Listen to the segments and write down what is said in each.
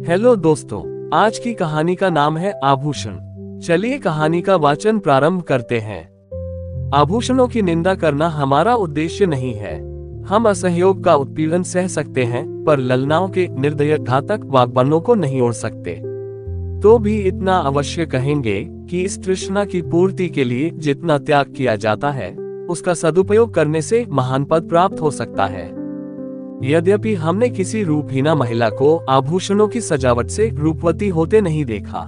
Hello दोस्तों, आज की कहानी का नाम है आभूषण। चलिए कहानी का वाचन प्रारंभ करते हैं। आभूषणों की निंदा करना हमारा उद्देश्य नहीं है। हम असहयोग का उत्पीड़न सह सकते हैं, पर ललनाओं के निर्दय घातक वाग्बानों को नहीं ओढ़ सकते। तो भी इतना अवश्य कहेंगे कि इस तृष्णा की पूर्ति के लिए जितना त्याग किया जाता है, उसका सदुपयोग करने से महान पद प्राप्त हो सकता है। यद्यपि हमने किसी रूपहीना महिला को आभूषणों की सजावट से रूपवती होते नहीं देखा,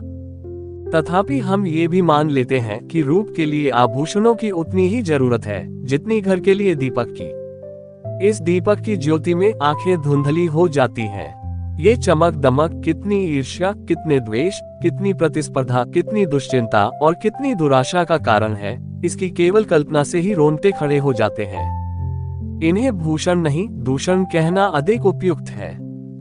तथापि हम ये भी मान लेते हैं कि रूप के लिए आभूषणों की उतनी ही जरूरत है जितनी घर के लिए दीपक की। इस दीपक की ज्योति में आंखें धुंधली हो जाती हैं। ये चमक दमक कितनी ईर्ष्या, कितने द्वेष, कितनी प्रतिस्पर्धा, कितनी दुश्चिंता और कितनी दुराशा का कारण है, इसकी केवल कल्पना से ही रोंगटे खड़े हो जाते हैं। इन्हें भूषण नहीं, दूषण कहना अधिक उपयुक्त है।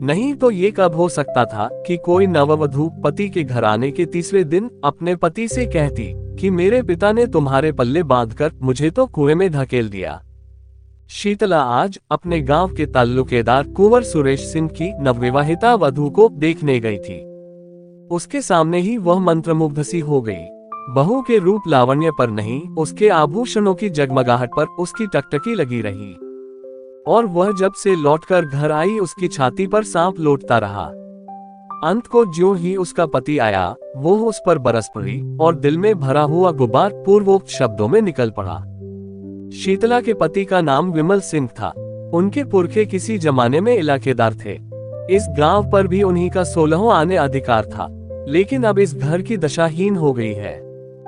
नहीं तो ये कब हो सकता था कि कोई नववधू पति के घर आने के तीसरे दिन अपने पति से कहती कि मेरे पिता ने तुम्हारे पल्ले बांधकर मुझे तो कुएं में धकेल दिया। शीतला आज अपने गांव के ताल्लुकेदार कुंवर सुरेश सिंह की नवविवाहिता वधू को देखने गई थी। उसके सामने ही वह मंत्रमुग्ध सी हो गई। बहू के रूप लावण्य पर नहीं, उसके आभूषणों की जगमगाहट पर उसकी टकटकी लगी रही। और वह जब से लौटकर घर आई, उसकी छाती पर सांप लौटता रहा। अंत को ज्यों ही उसका पति आया, वो उस पर बरस पड़ी और दिल में भरा हुआ गुबार पूर्वोक्त शब्दों में निकल पड़ा। शीतला के पति का नाम विमल सिंह था। उनके पुरखे किसी जमाने में इलाकेदार थे। इस गांव पर भी उन्हीं का 16वां आने अधिकार था, लेकिन अब इस घर की दशाहीन हो गई है।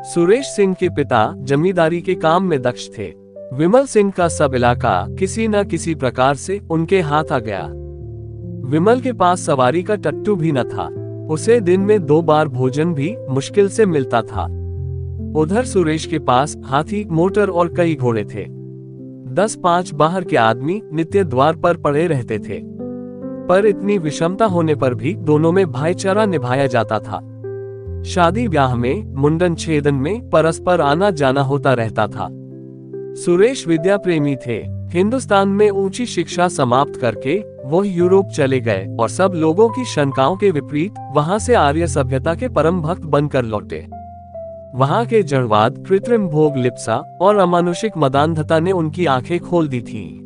सुरेश सिंह के पिता जमींदारी के काम में दक्ष थे। विमल सिंह का सब इलाका किसी न किसी प्रकार से उनके हाथ आ गया। विमल के पास सवारी का टट्टू भी न था। उसे दिन में 2 बार भोजन भी मुश्किल से मिलता था। उधर सुरेश के पास हाथी, मोटर और कई घोड़े थे। 10-5 बाहर के आदमी नित्य द्वार पर पड़े रहते थे। पर इतनी विषमता होने पर भी दोनों में भाईचारा निभाया जाता था। शादी ब्याह में, मुंडन छेदन में परस्पर आना जाना होता रहता था। सुरेश विद्या प्रेमी थे। हिंदुस्तान में ऊंची शिक्षा समाप्त करके वो यूरोप चले गए और सब लोगों की शंकाओं के विपरीत वहां से आर्य सभ्यता के परम भक्त बनकर लौटे। वहां के जड़वाद, कृत्रिम भोग लिप्सा और अमानुषिक मदान्धता ने उनकी आंखें खोल दी थीं।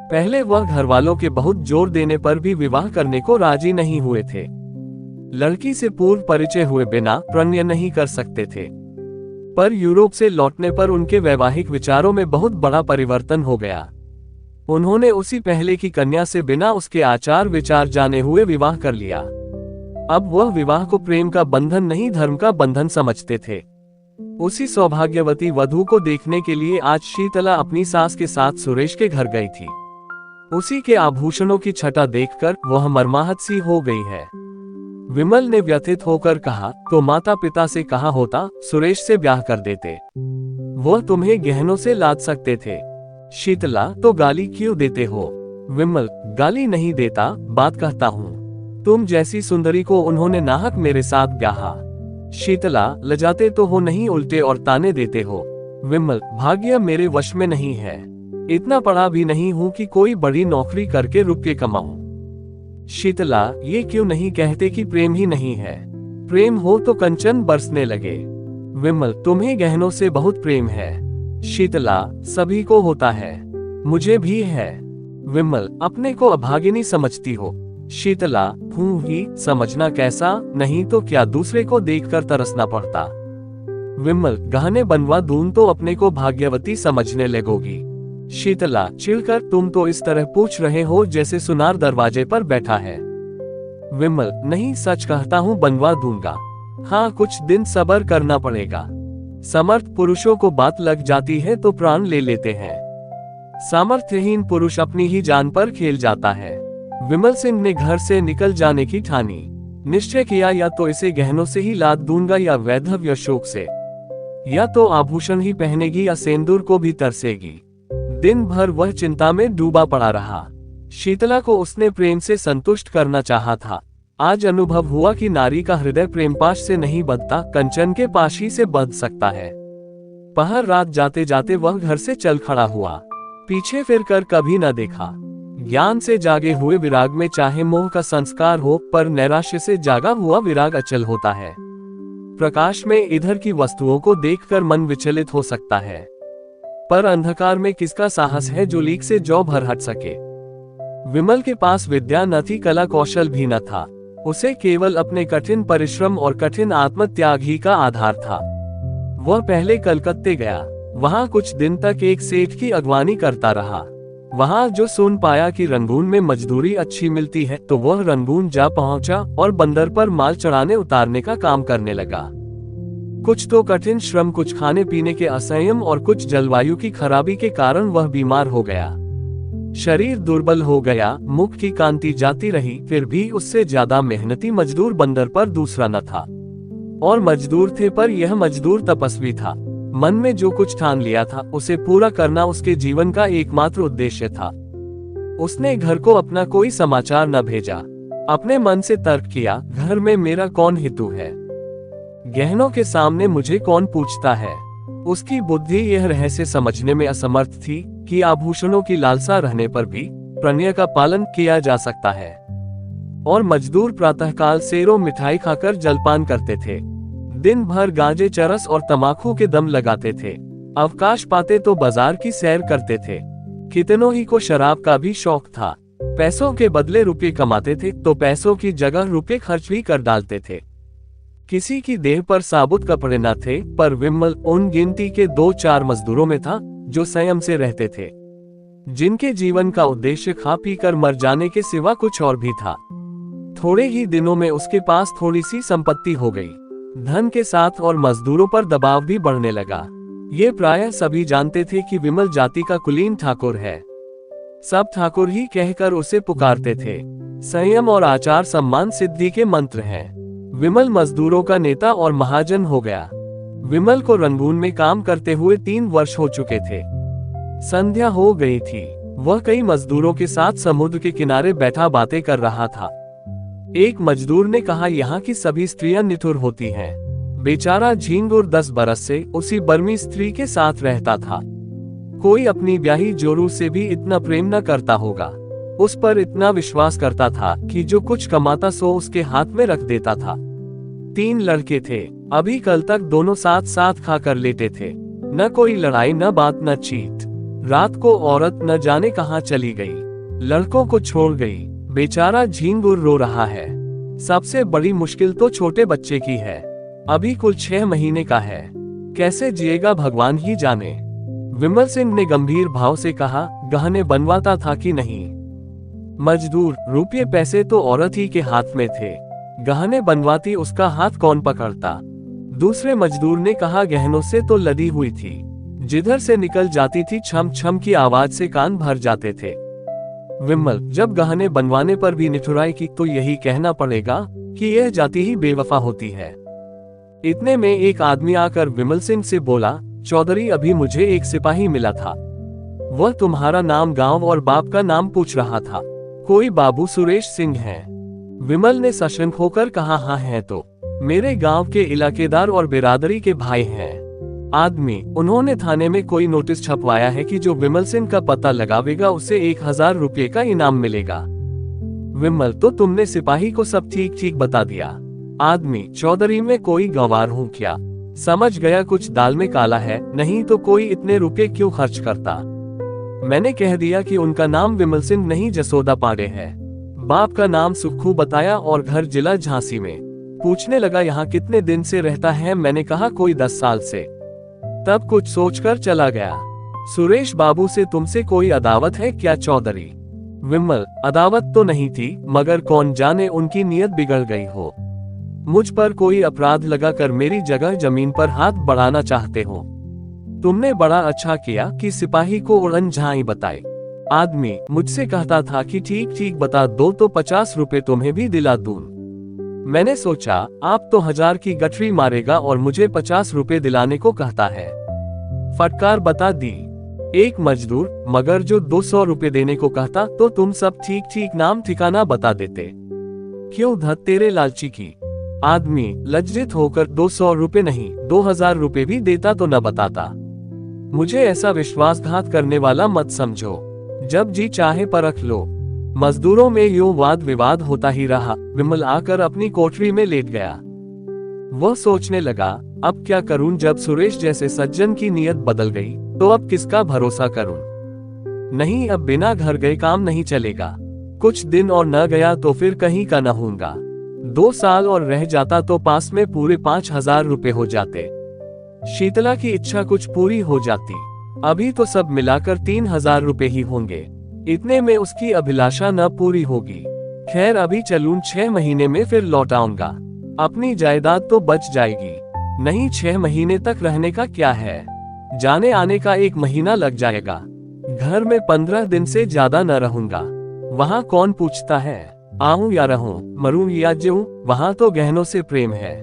पहले वह घर वालों के बहुत जोर देने पर भी विवाह करने को राजी नहीं हुए थे। लड़की से पूर्व परिचय हुए बिना प्रणय नहीं कर सकते थे। पर यूरोप से लौटने पर उनके वैवाहिक विचारों में बहुत बड़ा परिवर्तन हो गया। उन्होंने उसी पहले की कन्या से बिना उसके आचार विचार जाने हुए विवाह कर लिया। अब वह विवाह को प्रेम का बंधन नहीं, धर्म का बंधन समझते थे। उसी सौभाग्यवती वधू को देखने के लिए आज शीतला अपनी सास के साथ सुरेश के घर गई थी। उसी के आभूषणों की छटा देखकर वह मर्माहत सी हो गई है। विमल ने व्यथित होकर कहा, तो माता पिता से कहा होता सुरेश से ब्याह कर देते, वो तुम्हें गहनों से लाद सकते थे। शीतला, तो गाली क्यों देते हो? विमल, गाली नहीं देता, बात कहता हूँ। तुम जैसी सुंदरी को उन्होंने नाहक मेरे साथ ब्याहा। शीतला, लजाते तो हो नहीं, उल्टे और ताने देते हो। विमल, भाग्य मेरे वश में नहीं है। इतना पढ़ा भी नहीं हूँ कि कोई बड़ी नौकरी करके रुक के कमाऊं। शीतला, ये क्यों नहीं कहते कि प्रेम ही नहीं है? प्रेम हो तो कंचन बरसने लगे। विमल, तुम्हें गहनों से बहुत प्रेम है। शीतला, सभी को होता है, मुझे भी है। विमल, अपने को अभागिनी समझती हो। शीतला, हूं ही, समझना कैसा, नहीं तो क्या दूसरे को देखकर तरसना पड़ता। विमल, गहने बनवा दूं तो अपने को भाग्यवती समझने लगोगी। शीतला, चिढ़कर, तुम तो इस तरह पूछ रहे हो जैसे सुनार दरवाजे पर बैठा है। विमल, नहीं, सच कहता हूँ, बनवा दूंगा। हाँ, कुछ दिन सब्र करना पड़ेगा। समर्थ पुरुषों को बात लग जाती है तो प्राण ले लेते हैं। सामर्थ्यहीन पुरुष अपनी ही जान पर खेल जाता है। विमल सिंह ने घर से निकल जाने की ठानी। निश्चय किया, या तो इसे गहनों से ही लाद दूंगा या वैधव्य शोक से, या तो आभूषण ही पहनेगी या सेंदूर को भी तरसेगी। दिन भर वह चिंता में डूबा पड़ा रहा। शीतला को उसने प्रेम से संतुष्ट करना चाहा था। आज अनुभव हुआ कि नारी का हृदय प्रेमपाश से नहीं बंधता, कंचन के पाश ही से बंध सकता है। पहर रात जाते जाते वह घर से चल खड़ा हुआ। पीछे फिरकर कभी न देखा। ज्ञान से जागे हुए विराग में चाहे मोह का संस्कार हो, पर नैराश्य से जागा हुआ विराग अचल होता है। प्रकाश में इधर की वस्तुओं को देखकर मन विचलित हो सकता है, पर अंधकार में किसका साहस है जो लीक से जौ भर हट सके। विमल के पास विद्या न थी, कला कौशल भी न था। उसे केवल अपने कठिन परिश्रम और कठिन आत्मत्याग ही का आधार था। वह पहले कलकत्ते गया, वहां कुछ दिन तक एक सेठ की अगवानी करता रहा। वहां जो सुन पाया कि रंगून में मजदूरी अच्छी मिलती है, तो वह रंगून जा पहुंचा और बंदर पर माल चढ़ाने उतारने का काम करने लगा। कुछ तो कठिन श्रम, कुछ खाने पीने के असंयम और कुछ जलवायु की खराबी के कारण वह बीमार हो गया। शरीर दुर्बल हो गया, मुख की कांति जाती रही, फिर भी उससे ज्यादा मेहनती मजदूर बंदर पर दूसरा न था। और मजदूर थे, पर यह मजदूर तपस्वी था। मन में जो कुछ ठान लिया था, उसे पूरा करना उसके जीवन का एकमात्र उद्देश्य था। उसने घर को अपना कोई समाचार न भेजा। अपने मन से तर्क किया, घर में मेरा कौन हितू है, गहनों के सामने मुझे कौन पूछता है। उसकी बुद्धि यह रहस्य समझने में असमर्थ थी कि आभूषणों की लालसा रहने पर भी प्रणय का पालन किया जा सकता है। और मजदूर प्रातःकाल सेरो मिठाई खाकर जलपान करते थे, दिन भर गांजे, चरस और तमाकू के दम लगाते थे। अवकाश पाते तो बाजार की सैर करते थे। कितनों ही को शराब का भी शौक था। पैसों के बदले रुपये कमाते थे, तो पैसों की जगह रुपये खर्च भी कर डालते थे। किसी की देह पर साबुत कपड़े न थे, पर विमल उन गिनती के 2-4 मजदूरों में था जो संयम से रहते थे, जिनके जीवन का उद्देश्य खा पी कर मर जाने के सिवा कुछ और भी था। थोड़े ही दिनों में उसके पास थोड़ी सी संपत्ति हो गई। धन के साथ और मजदूरों पर दबाव भी बढ़ने लगा। ये प्रायः सभी जानते थे कि विमल जाति का कुलीन ठाकुर है। सब ठाकुर ही कहकर उसे पुकारते थे। संयम और आचार सम्मान सिद्धि के मंत्र हैं। विमल मजदूरों का नेता और महाजन हो गया। विमल को रंगून में काम करते हुए 3 वर्ष हो चुके थे। संध्या हो गई थी। वह कई मजदूरों के साथ समुद्र के किनारे बैठा बातें कर रहा था। एक मजदूर ने कहा, यहाँ की सभी स्त्रियां निठुर होती हैं। बेचारा झींगुर 10 बरस से उसी बर्मी स्त्री के साथ रहता था। कोई अपनी ब्याही जोरू से भी इतना प्रेम न करता होगा। उस पर इतना विश्वास करता था कि जो कुछ कमाता सो उसके हाथ में रख देता था। 3 लड़के थे। अभी कल तक दोनों साथ साथ खाकर लेटे थे। न कोई लड़ाई, न बात, न चीत। रात को औरत न जाने कहाँ चली गई, लड़कों को छोड़ गई। बेचारा झींगुर रो रहा है। सबसे बड़ी मुश्किल तो छोटे बच्चे की है। अभी कुल 6 महीने का है। कैसे जिएगा भगवान ही जाने। विमल सिंह ने गंभीर भाव से कहा, गहने बनवाता था कि नहीं? मजदूर, रुपये पैसे तो औरत ही के हाथ में थे। गहने बनवाती उसका हाथ कौन पकड़ता? दूसरे मजदूर ने कहा, गहनों से तो लदी हुई थी। जिधर से निकल जाती थी छम छम की आवाज से कान भर जाते थे। विमल, जब गहने बनवाने पर भी निठुराई की तो यही कहना पड़ेगा कि यह जाति ही बेवफा होती है। इतने में एक आदमी आकर विमल सिंह से बोला, चौधरी, अभी मुझे एक सिपाही मिला था। वह तुम्हारा नाम, गांव और बाप का नाम पूछ रहा था। कोई बाबू सुरेश सिंह है? विमल ने सशंक होकर कहा, हाँ है तो। मेरे गांव के इलाकेदार और बिरादरी के भाई हैं। आदमी, उन्होंने थाने में कोई नोटिस छपवाया है कि जो विमल सिंह का पता लगावेगा उसे 1000 रुपये का इनाम मिलेगा। विमल, तो तुमने सिपाही को सब ठीक ठीक बता दिया। आदमी, चौधरी, में कोई गंवार हूँ क्या? समझ गया कुछ दाल में काला है, नहीं तो कोई इतने रुपए क्यों खर्च करता। मैंने कह दिया कि उनका नाम विमल सिंह नहीं, जसोदा पांडे है। बाप का नाम सुक्खू बताया और घर जिला झांसी में। पूछने लगा, यहाँ कितने दिन से रहता है? मैंने कहा, कोई 10 साल से। तब कुछ सोचकर चला गया। सुरेश बाबू से तुमसे कोई अदावत है क्या चौधरी? विमल, अदावत तो नहीं थी, मगर कौन जाने उनकी नीयत बिगड़ गई हो। मुझ पर कोई अपराध लगाकर मेरी जगह जमीन पर हाथ बढ़ाना चाहते हो। तुमने बड़ा अच्छा किया कि सिपाही को उड़न झाई बताई। आदमी, मुझसे कहता था कि ठीक ठीक बता दो तो 50 रुपए तुम्हें भी दिला दूं। मैंने सोचा आप तो 1000 की गठरी मारेगा और मुझे 50 रुपए दिलाने को कहता है। फटकार बता दी। एक मजदूर, मगर जो 200 रुपए देने को कहता तो तुम सब ठीक ठीक नाम ठिकाना बता देते। क्यों धत तेरे लालची की? आदमी, लज्जित होकर 200 रुपए नहीं 2000 रुपए भी देता तो न बताता। मुझे ऐसा विश्वासघात करने वाला मत समझो। जब जी चाहे परख लो। मजदूरों में यूं वाद विवाद होता ही रहा। विमल आकर अपनी कोठरी में लेट गया। वह सोचने लगा, अब क्या करूं? जब सुरेश जैसे सज्जन की नीयत बदल गई तो अब किसका भरोसा करूं? नहीं, अब बिना घर गए काम नहीं चलेगा। कुछ दिन और न गया तो फिर कहीं का न होऊंगा। 2 साल और रह जाता तो पास में पूरे 5,000 रुपए हो जाते। शीतला की इच्छा कुछ पूरी हो जाती। अभी तो सब मिलाकर 3,000 रुपए ही होंगे। इतने में उसकी अभिलाषा न पूरी होगी। खैर, अभी चलूं, 6 महीने में फिर लौट आऊंगा। अपनी जायदाद तो बच जाएगी। नहीं, 6 महीने तक रहने का क्या है, जाने आने का 1 महीना लग जाएगा। घर में 15 दिन से ज्यादा न रहूंगा। वहाँ कौन पूछता है आऊं या रहूं, मरूं या जीऊं, वहाँ तो गहनों से प्रेम है।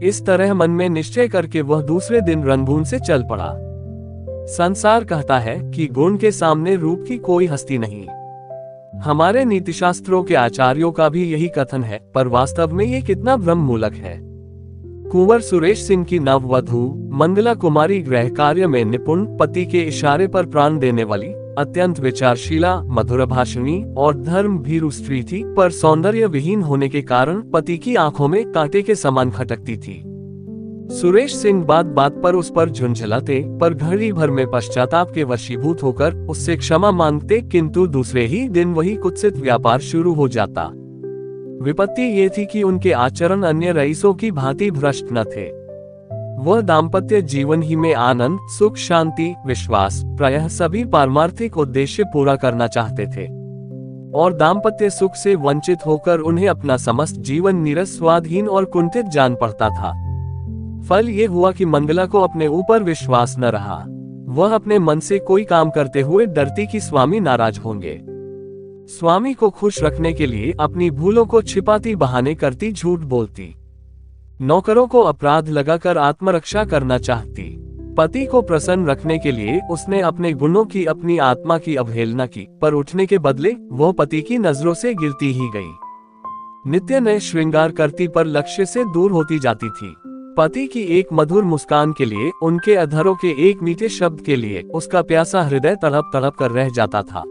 इस तरह मन में निश्चय करके वह दूसरे दिन रंगून से चल पड़ा। संसार कहता है कि गुण के सामने रूप की कोई हस्ती नहीं। हमारे नीतिशास्त्रों के आचार्यों का भी यही कथन है, पर वास्तव में ये कितना भ्रम मूलक है। कुंवर सुरेश सिंह की नववधू मंगला कुमारी गृह कार्य में निपुण, पति के इशारे पर प्राण देने वाली, अत्यंत विचारशीला, मधुरभाषिणी और धर्म भीरू स्त्री थी, पर सौंदर्य विहीन होने के कारण पति की आंखों में कांटे के समान खटकती थी। सुरेश सिंह बात बात पर उस पर झुंझलाते, पर घड़ी भर में पश्चाताप के वशीभूत होकर उससे क्षमा मांगते, किंतु दूसरे ही दिन वही कुत्सित व्यापार शुरू हो जाता। विपत्ति ये थी कि उनके आचरण अन्य रईसों की भांति भ्रष्ट न थे। वह दाम्पत्य जीवन ही में आनंद, सुख, शांति, विश्वास, प्रायः सभी पारमार्थिक उद्देश्य पूरा करना चाहते थे, और दाम्पत्य सुख से वंचित होकर उन्हें अपना समस्त जीवन नीरस, स्वादहीन और कुंठित जान पड़ता था। फल ये हुआ कि मंगला को अपने ऊपर विश्वास न रहा। वह अपने मन से कोई काम करते हुए डरती कि स्वामी नाराज होंगे। स्वामी को खुश रखने के लिए अपनी भूलों को छिपाती, बहाने करती, झूठ बोलती। नौकरों को अपराध लगाकर आत्मरक्षा करना चाहती। पति को प्रसन्न रखने के लिए उसने अपने गुणों की, अपनी आत्मा की अवहेलना की, पर उठने के बदले वह पति की नजरों से गिरती ही गई। नित्य नए श्रृंगार करती, पर लक्ष्य से दूर होती जाती थी। पति की एक मधुर मुस्कान के लिए, उनके अधरों के एक मीठे शब्द के लिए उसका प्यासा हृदय तड़प तड़प कर रह जाता था।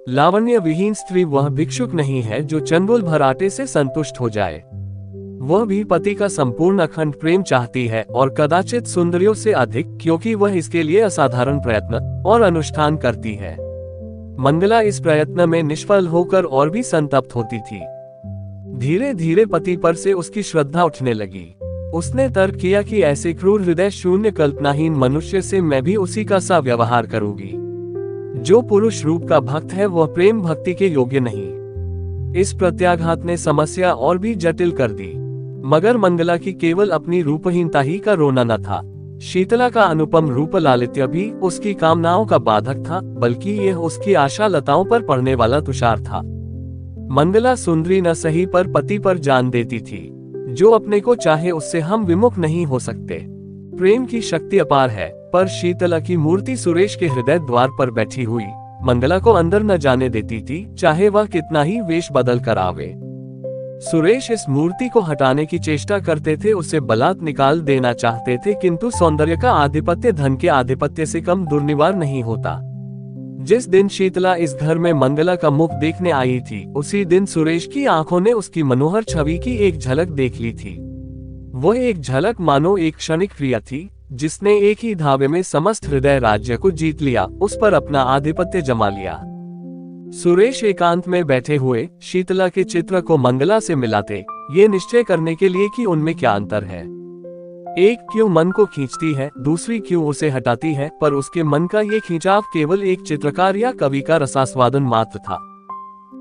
लावण्य विहीन स्त्री वह भिक्षुक नहीं है जो चंगुल भर आटे से संतुष्ट हो जाए। वह भी पति का संपूर्ण अखंड प्रेम चाहती है, और कदाचित सुंदरियों से अधिक, क्योंकि वह इसके लिए असाधारण प्रयत्न और अनुष्ठान करती है। मंगला इस प्रयत्न में निष्फल होकर और भी संतप्त होती थी। धीरे धीरे पति पर से उसकी श्रद्धा उठने लगी। उसने तर्क किया कि ऐसे क्रूर, हृदय शून्य, कल्पनाहीन मनुष्य से मैं भी उसी का सा व्यवहार करूंगी। जो पुरुष रूप का भक्त है वह प्रेम भक्ति के योग्य नहीं। इस प्रत्याघात ने समस्या और भी जटिल कर दी। मगर मंगला की केवल अपनी रूपहीनता ही का रोना न था। शीतला का अनुपम रूप लालित्य भी उसकी कामनाओं का बाधक था, बल्कि यह उसकी आशा लताओं पर पड़ने वाला तुषार था। मंगला सुंदरी न सही, पर पति पर जान देती थी। जो अपने को चाहे उससे हम विमुख नहीं हो सकते। प्रेम की शक्ति अपार है, पर शीतला की मूर्ति सुरेश के हृदय द्वार पर बैठी हुई मंगला को अंदर न जाने देती थी, चाहे वह कितना ही वेश बदल कर आवे। सुरेश इस मूर्ति को हटाने की चेष्टा करते थे, उसे बलात् निकाल देना चाहते थे, किंतु सौंदर्य का आधिपत्य धन के आधिपत्य से कम दुर्निवार नहीं होता। जिस दिन शीतला इस घर में मंगला का मुख देखने आई थी, उसी दिन सुरेश की आंखों ने उसकी मनोहर छवि की एक झलक देख ली थी। वह एक झलक मानो एक क्षणिक क्रिया थी, जिसने एक ही धावे में समस्त हृदय राज्य को जीत लिया, उस पर अपना आधिपत्य जमा लिया। सुरेश एकांत में बैठे हुए शीतला के चित्र को मंगला से मिलाते, ये निश्चय करने के लिए कि उनमें क्या अंतर है। एक क्यों मन को खींचती है, दूसरी क्यों उसे हटाती है, पर उसके मन का ये खींचाव केवल एक चित्रकार या कवि का रसास्वादन मात्र था।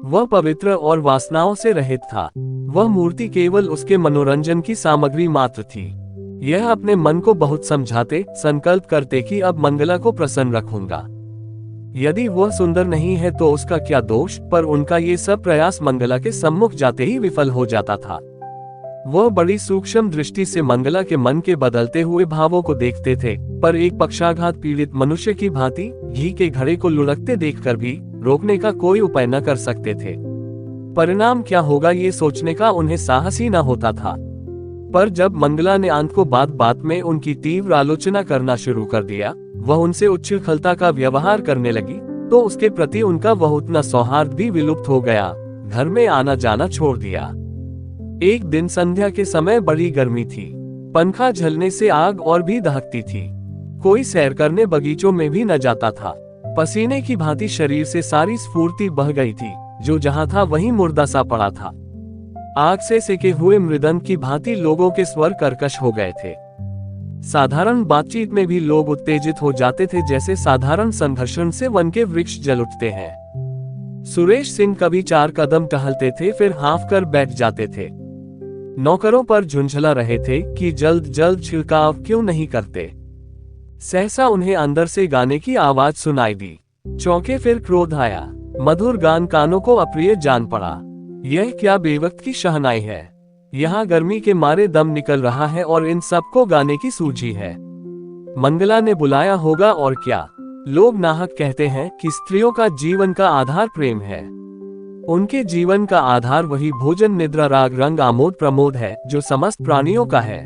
वह पवित्र और वासनाओं से रहित था। वह मूर्ति केवल उसके मनोरंजन की सामग्री मात्र थी। यह अपने मन को बहुत समझाते, संकल्प करते कि अब मंगला को प्रसन्न रखूंगा। यदि वह सुंदर नहीं है तो उसका क्या दोष, पर उनका ये सब प्रयास मंगला के सम्मुख जाते ही विफल हो जाता था। वह बड़ी सूक्ष्म दृष्टि से मंगला के मन के बदलते हुए भावों को देखते थे, पर एक पक्षाघात पीड़ित मनुष्य की भांति घी के घड़े को लुढ़कते देखकर भी रोकने का कोई उपाय न कर सकते थे। परिणाम क्या होगा ये सोचने का उन्हें साहस ही न होता था। पर जब मंगला ने अंत को बात बात में उनकी तीव्र आलोचना करना शुरू कर दिया, वह उनसे उच्छृंखलता का व्यवहार करने लगी, तो उसके प्रति उनका वह उतना सौहार्द भी विलुप्त हो गया। घर में आना जाना छोड़ दिया। एक दिन संध्या के समय बड़ी गर्मी थी। पंखा झलने से आग और भी दहकती थी। कोई सैर करने बगीचों में भी न जाता था। पसीने की भांति शरीर से सारी स्फूर्ति बह गई थी। जो जहां था वहीं मुर्दा सा पड़ा था। आग से सेके हुए मृदंग की भांति लोगों के स्वर कर्कश हो गए थे। साधारण बातचीत में भी लोग उत्तेजित हो जाते थे, जैसे साधारण संघर्षण से वन के वृक्ष जल उठते हैं। सुरेश सिंह कभी 4 कदम टहलते थे, फिर हाँफ कर बैठ जाते थे। नौकरों पर झुंझला रहे थे कि जल्द जल्द छिड़काव क्यों नहीं करते। सहसा उन्हें अंदर से गाने की आवाज सुनाई दी। चौंके, फिर क्रोध आया। मधुर गान कानों को अप्रिय जान पड़ा। यह क्या बेवक्त की शहनाई है। यहाँ गर्मी के मारे दम निकल रहा है और इन सबको गाने की सूझी है। मंगला ने बुलाया होगा और क्या। लोग नाहक कहते हैं कि स्त्रियों का जीवन का आधार प्रेम है। उनके जीवन का आधार वही भोजन, निद्रा, राग, रंग, आमोद प्रमोद है जो समस्त प्राणियों का है।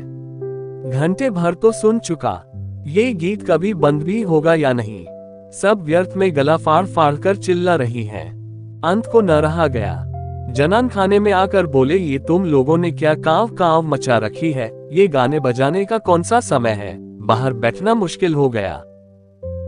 घंटे भर तो सुन चुका। ये गीत कभी बंद भी होगा या नहीं। सब व्यर्थ में गला फाड़ फाड़ कर चिल्ला रही हैं। अंत को न रहा गया। जनान खाने में आकर बोले, ये तुम लोगों ने क्या कांव कांव मचा रखी है। ये गाने बजाने का कौन सा समय है। बाहर बैठना मुश्किल हो गया।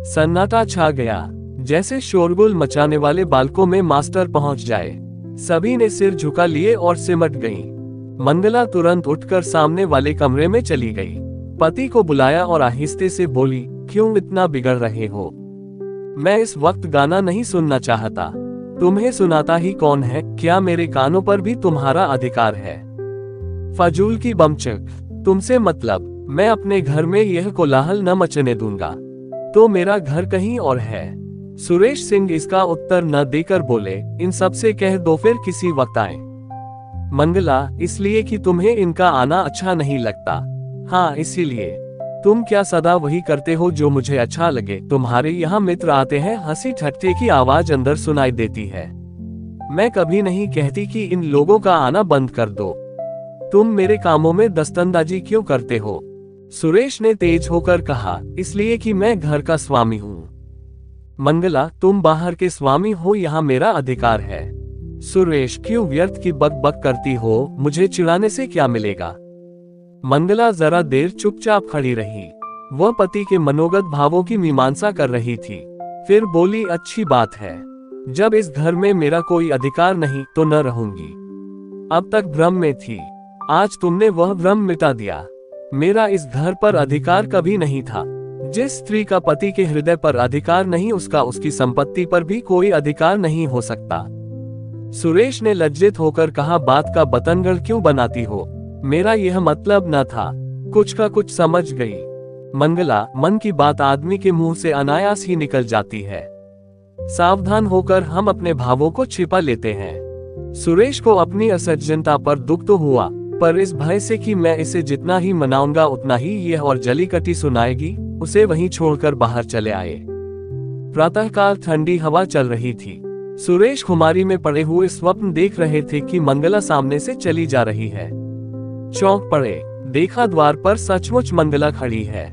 सन्नाटा छा गया, जैसे शोरगुल मचाने वाले बालकों में मास्टर पहुंच जाए। सभी ने सिर झुका लिए और सिमट गईं। मंगला तुरंत उठकर सामने वाले कमरे में चली गई। पति को बुलाया और आहिस्ते से बोली, क्यों इतना बिगड़ रहे हो। मैं इस वक्त गाना नहीं सुनना चाहता। तुम्हें सुनाता ही कौन है। क्या मेरे कानों पर भी तुम्हारा अधिकार है। फजूल की बमचक, तुमसे मतलब। मैं अपने घर में यह कोलाहल न मचने दूंगा। तो मेरा घर कहीं और है। सुरेश सिंह इसका उत्तर न देकर बोले, इन सब से कह दो फिर किसी वक्त आए। मंगला, इसलिए कि तुम्हें इनका आना अच्छा नहीं लगता। हाँ, इसीलिए। तुम क्या सदा वही करते हो जो मुझे अच्छा लगे। तुम्हारे यहाँ मित्र आते हैं, हंसी ठट्ठे की आवाज अंदर सुनाई देती है। मैं कभी नहीं कहती कि इन लोगों का आना बंद कर दो। तुम मेरे कामों में दस्तंदाजी क्यों करते हो। सुरेश ने तेज होकर कहा, इसलिए कि मैं घर का स्वामी हूँ। मंगला, तुम बाहर के स्वामी हो, यहाँ मेरा अधिकार है। सुरेश, क्यों व्यर्थ की बक बक करती हो। मुझे चिढ़ाने से क्या मिलेगा। मंगला जरा देर चुपचाप खड़ी रही। वह पति के मनोगत भावों की मीमांसा कर रही थी। फिर बोली, अच्छी बात है। जब इस घर में मेरा कोई अधिकार नहीं तो न रहूंगी। अब तक भ्रम में थी, आज तुमने वह भ्रम मिटा दिया। मेरा इस घर पर अधिकार कभी नहीं था। जिस स्त्री का पति के हृदय पर अधिकार नहीं, उसका उसकी संपत्ति पर भी कोई अधिकार नहीं हो सकता। सुरेश ने लज्जित होकर कहा, बात का बतंगड़ क्यों बनाती हो। मेरा यह मतलब न था। कुछ का कुछ समझ गई। मंगला, मन की बात आदमी के मुंह से अनायास ही निकल जाती है। सावधान होकर हम अपने भावों को छिपा लेते हैं। सुरेश को अपनी असज्जनता पर दुख तो हुआ, पर इस भय से कि मैं इसे जितना ही मनाऊंगा उतना ही यह और जलीकटी सुनाएगी, उसे वहीं छोड़कर बाहर चले आए। प्रातःकाल ठंडी हवा चल रही थी। सुरेश खुमारी में पड़े हुए स्वप्न देख रहे थे कि मंगला सामने से चली जा रही है। चौंक पड़े, देखा द्वार पर सचमुच मंगला खड़ी है।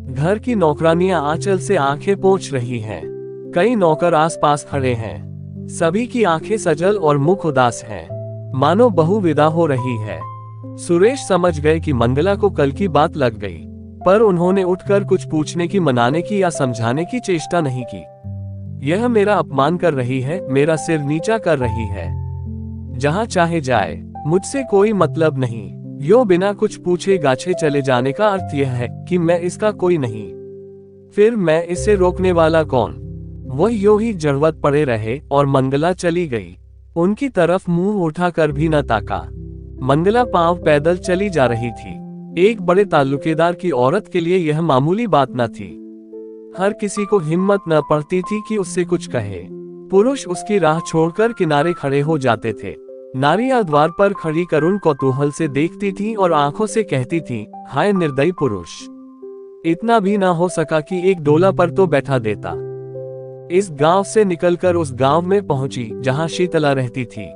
घर की नौकरानियां आंचल से आंखें पोंछ रही हैं। कई नौकर आसपास खड़े हैं। सभी की आंखें सजल और मुख उदास हैं, मानो बहू विदा हो रही है। सुरेश समझ गए कि मंगला को कल की बात लग गई, पर उन्होंने उठकर कुछ पूछने की, मनाने की या समझाने की चेष्टा नहीं की। यह मेरा अपमान कर रही है, मेरा सिर नीचा कर रही है। जहां चाहे जाए, मुझसे कोई मतलब नहीं। यो बिना कुछ पूछे गाछे चले जाने का अर्थ यह है कि मैं इसका कोई नहीं। फिर मैं इसे रोकने वाला कौन। वह यो ही जड़वत पड़े रहे और मंगला चली गई। उनकी तरफ मुंह उठाकर भी न ताका। मंगला पांव पैदल चली जा रही थी। एक बड़े ताल्लुकेदार की औरत के लिए यह मामूली बात न थी। हर किसी को हिम्मत न पड़ती थी कि उससे कुछ कहे। पुरुष उसकी राह छोड़कर किनारे खड़े हो जाते थे। नारियां द्वार पर खड़ी करुण कौतूहल से देखती थी और आंखों से कहती थी, हाय निर्दयी पुरुष। इतना भी ना हो सका कि एक डोला पर तो बैठा देता। इस गांव से निकलकर उस गांव में पहुंची जहां शीतला रहती थी।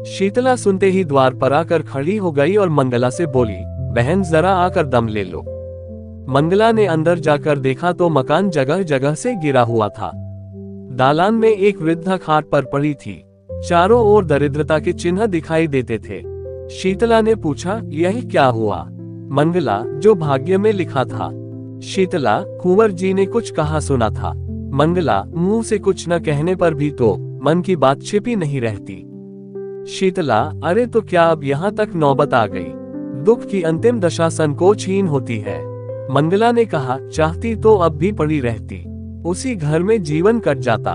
शीतला सुनते ही द्वार पर आकर खड़ी हो गई और मंगला से बोली, बहन जरा आकर दम ले लो। मंगला ने अंदर जाकर देखा तो मकान जगह जगह से गिरा हुआ था। दालान में एक वृद्धा खाट पर पड़ी थी। चारों ओर दरिद्रता के चिन्ह दिखाई देते थे। शीतला ने पूछा, यह क्या हुआ? मंगला, जो भाग्य में लिखा था। शीतला, कुंवर जी ने कुछ कहा सुना था। मंगला, मुंह से कुछ न कहने पर भी तो मन की बात छिपी नहीं रहती। शीतला, अरे तो क्या अब यहाँ तक नौबत आ गई? दुख की अंतिम दशा संकोचहीन होती है। मंगला ने कहा, चाहती तो अब भी पड़ी रहती, उसी घर में जीवन कट जाता,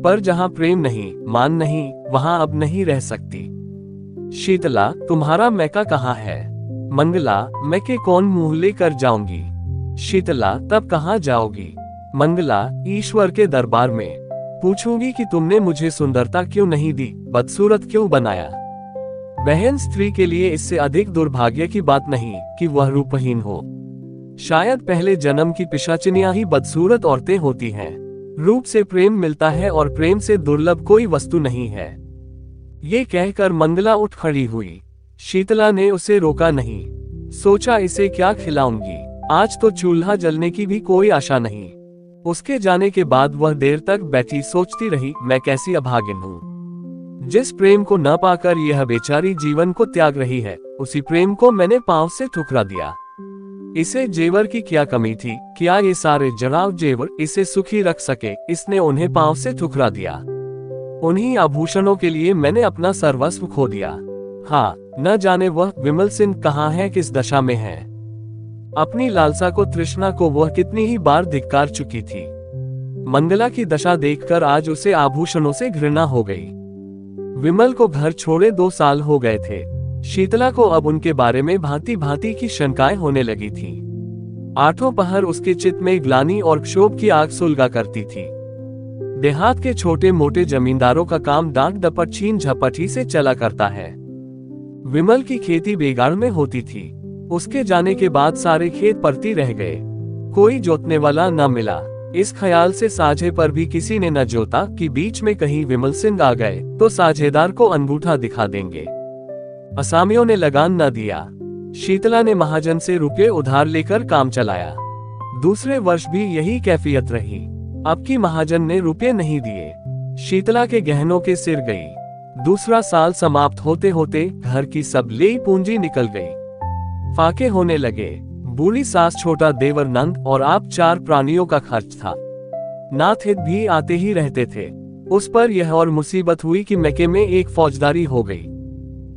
पर जहाँ प्रेम नहीं, मान नहीं, वहाँ अब नहीं रह सकती। शीतला, तुम्हारा मैका कहाँ है? मंगला, मैके कौन मुंह लेकर जाऊंगी? शीतला, तब कहाँ जाओगी? मंगला, ईश्वर के दरबार में पूछूंगी कि तुमने मुझे सुंदरता क्यों नहीं दी, बदसूरत क्यों बनाया। बहन, स्त्री के लिए इससे अधिक दुर्भाग्य की बात नहीं कि वह रूपहीन हो। शायद पहले जन्म की पिशाचिनियां ही बदसूरत औरतें होती हैं। रूप से प्रेम मिलता है और प्रेम से दुर्लभ कोई वस्तु नहीं है। ये कहकर मंगला उठ खड़ी हुई। शीतला ने उसे रोका नहीं। सोचा, इसे क्या खिलाऊंगी? आज तो चूल्हा जलने की भी कोई आशा नहीं। उसके जाने के बाद वह देर तक बैठी सोचती रही, मैं कैसी अभागिन हूँ। जिस प्रेम को न पाकर यह बेचारी जीवन को त्याग रही है, उसी प्रेम को मैंने पांव से ठुकरा दिया। इसे जेवर की क्या कमी थी? क्या ये सारे जड़ाव जेवर इसे सुखी रख सके? इसने उन्हें पांव से ठुकरा दिया। उन्हीं आभूषणों के लिए मैंने अपना सर्वस्व खो दिया। हाँ, न जाने वह विमल सिंह कहाँ है, किस दशा में है। अपनी लालसा को, तृष्णा को वह कितनी ही बार धिक्कार चुकी थी। मंगला की दशा देखकर आज उसे आभूषणों से घृणा हो गई। विमल को घर छोड़े 2 साल हो गए थे। शीतला को अब उनके बारे में भांति भांति की शंकाएं होने लगी थी। आठों पहर उसके चित्त में ग्लानि और क्षोभ की आग सुलगा करती थी। देहात के छोटे मोटे जमींदारों का काम डांट डपट छीन झपट ही से चला करता है। विमल की खेती बेगाड़ में होती थी। उसके जाने के बाद सारे खेत परती रह गए, कोई जोतने वाला न मिला। इस ख्याल से साझे पर भी किसी ने न जोता कि बीच में कहीं विमल सिंह आ गए तो साझेदार को अंगूठा दिखा देंगे। असामियों ने लगान न दिया। शीतला ने महाजन से रुपये उधार लेकर काम चलाया। दूसरे वर्ष भी यही कैफियत रही। अब की महाजन ने रुपये नहीं दिए। शीतला के गहनों के सिर गई। दूसरा साल समाप्त होते होते घर की सब लेई पूंजी निकल गई। फाके होने लगे। बूढ़ी सास, छोटा देवर नंद और आप 4 प्राणियों का खर्च था। नाथ हित भी आते ही रहते थे। उस पर यह और मुसीबत हुई कि मैके में एक फौजदारी हो गई।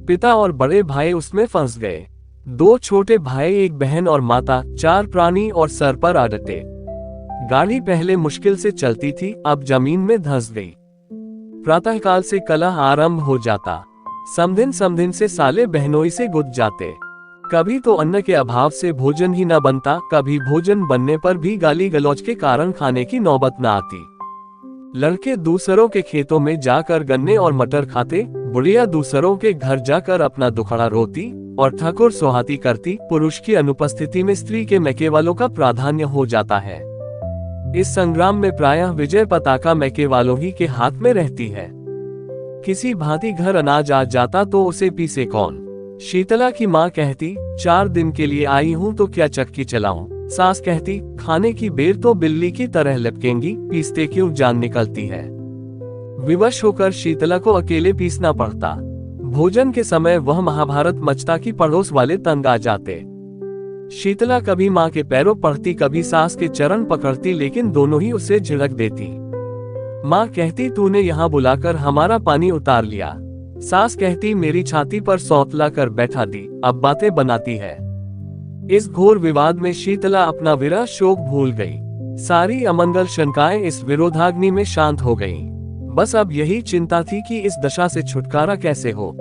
पिता और बड़े भाई उसमें फंस गए। 2 छोटे भाई, एक बहन और माता, 4 प्राणी और सर पर आदते। गाड़ी पहले मुश्किल से चलती थी, अब जमीन में धंस गई। प्रातःकाल से कलह आरंभ हो जाता। समधिन से साले बहनोई से गुद जाते। कभी तो अन्न के अभाव से भोजन ही न बनता, कभी भोजन बनने पर भी गाली गलौज के कारण खाने की नौबत न आती। लड़के दूसरों के खेतों में जाकर गन्ने और मटर खाते, बुढ़िया दूसरों के घर जाकर अपना दुखड़ा रोती और ठाकुर सोहाती करती। पुरुष की अनुपस्थिति में स्त्री के मैके वालों का प्राधान्य हो जाता है। इस संग्राम में प्रायः विजय पताका मैके वालों ही के हाथ में रहती है। किसी भांति घर अनाज आ जाता तो उसे पीसे कौन? शीतला की माँ कहती, 4 दिन के लिए आई हूँ तो क्या चक्की चलाऊं? सास कहती, खाने की बेर तो बिल्ली की तरह लपकेंगी, पीसते क्यों जान निकलती है। विवश होकर शीतला को अकेले पीसना पड़ता। भोजन के समय वह महाभारत मचता कि पड़ोस वाले तंग आ जाते। शीतला कभी माँ के पैरों पड़ती, कभी सास के चरण पकड़ती, लेकिन दोनों ही उसे झिड़क देती। माँ कहती, तूने यहाँ बुलाकर हमारा पानी उतार लिया। सास कहती, मेरी छाती पर सौतला कर बैठा दी, अब बातें बनाती है। इस घोर विवाद में शीतला अपना विरह शोक भूल गई। सारी अमंगल शंकाएं इस विरोधाग्नि में शांत हो गईं। बस अब यही चिंता थी कि इस दशा से छुटकारा कैसे हो।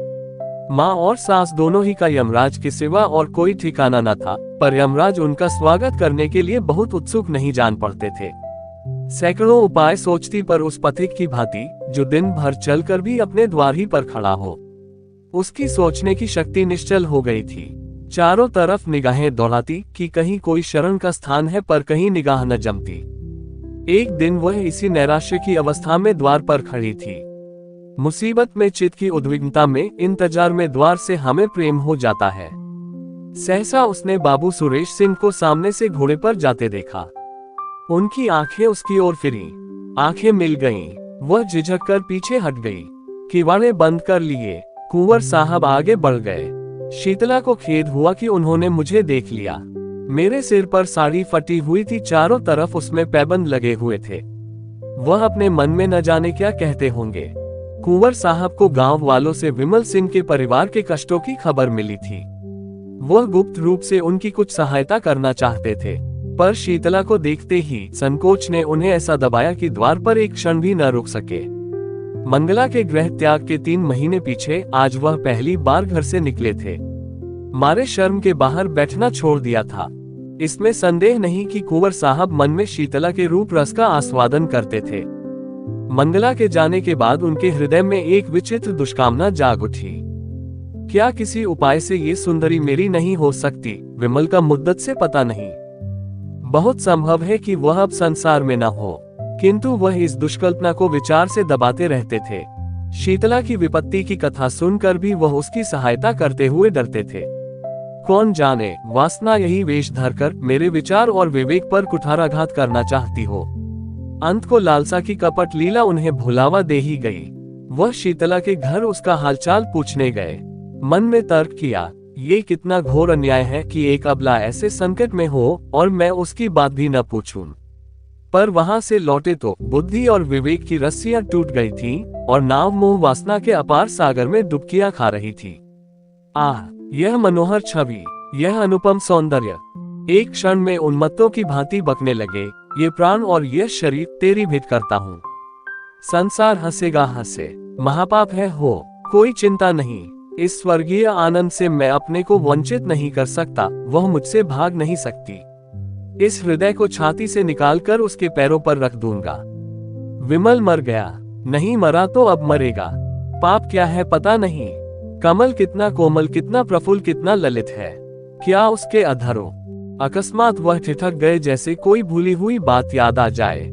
माँ और सास दोनों ही का यमराज के सिवा और कोई ठिकाना न था, पर यमराज उनका स्वागत करने के लिए बहुत उत्सुक नहीं जान पड़ते थे। सैकड़ों उपाय सोचती, पर उस पथिक की भांति जो दिन भर चलकर भी अपने द्वार ही पर खड़ा हो। उसकी सोचने की शक्ति निश्चल हो गई थी। चारों तरफ निगाहें दौड़ाती कि कहीं कोई शरण का स्थान है, पर कहीं निगाह न जमती। एक दिन वह इसी नैराश्य की अवस्था में द्वार पर खड़ी थी। मुसीबत में, चित्त की उद्विग्नता में, इंतजार में द्वार से हमें प्रेम हो जाता है। सहसा उसने बाबू सुरेश सिंह को सामने से घोड़े पर जाते देखा। उनकी आंखें उसकी ओर फिरी। आंखें मिल गईं। वह झिझक कर पीछे हट गई। किवाड़े बंद कर लिए। कुंवर साहब आगे बढ़ गए। शीतला को खेद हुआ कि उन्होंने मुझे देख लिया। मेरे सिर पर साड़ी फटी हुई थी, चारों तरफ उसमें पैबंद लगे हुए थे। वह अपने मन में न जाने क्या कहते होंगे। कुंवर साहब को गांव वालों से विमल सिंह के परिवार के कष्टों की खबर मिली थी। वह गुप्त रूप से उनकी कुछ सहायता करना चाहते थे, पर शीतला को देखते ही संकोच ने उन्हें ऐसा दबाया कि द्वार पर एक क्षण भी न रुक सके। मंगला के गृह त्याग के 3 महीने पीछे आज वह पहली बार घर से निकले थे। मारे शर्म के बाहर बैठना छोड़ दिया था। इसमें संदेह नहीं कि कुंवर साहब मन में शीतला के रूप रस का आस्वादन करते थे। मंगला के जाने के बाद उनके हृदय में एक विचित्र दुष्कामना जाग उठी। क्या किसी उपाय से ये सुंदरी मेरी नहीं हो सकती? विमल का मुद्दत से पता नहीं। बहुत संभव है कि वह अब संसार में न हो, किंतु वह इस दुष्कल्पना को विचार से दबाते रहते थे। शीतला की विपत्ति की कथा सुनकर भी वह उसकी सहायता करते हुए डरते थे। कौन जाने, वासना यही वेश धरकर मेरे विचार और विवेक पर कुठाराघात करना चाहती हो। अंत को लालसा की कपट लीला उन्हें भुलावा दे ही गई। वह शीतला के घर उसका हालचाल पूछने गए। मन में तर्क किया, ये कितना घोर अन्याय है कि एक अबला ऐसे संकट में हो और मैं उसकी बात भी न पूछूं। पर वहां से लौटे तो बुद्धि और विवेक की रस्सियां टूट गई थीं और नाव मोह वासना के अपार सागर में डुबकियां खा रही थी। आह, यह मनोहर छवि, यह अनुपम सौंदर्य। एक क्षण में उन्मत्तों की भांति बकने लगे। ये प्राण और यह शरीर तेरी भेंट करता हूँ। संसार हंसेगा हंसे, महापाप है हो, कोई चिंता नहीं। इस स्वर्गीय आनंद से मैं अपने को वंचित नहीं कर सकता, वह मुझसे भाग नहीं सकती। इस हृदय को छाती से निकालकर उसके पैरों पर रख दूंगा। विमल मर गया, नहीं मरा तो अब मरेगा। पाप क्या है पता नहीं। कमल कितना कोमल, कितना प्रफुल्ल, कितना ललित है। क्या उसके अधरों? अकस्मात वह ठिठक गए, जैसे कोई भूली हुई बात याद आ जाए।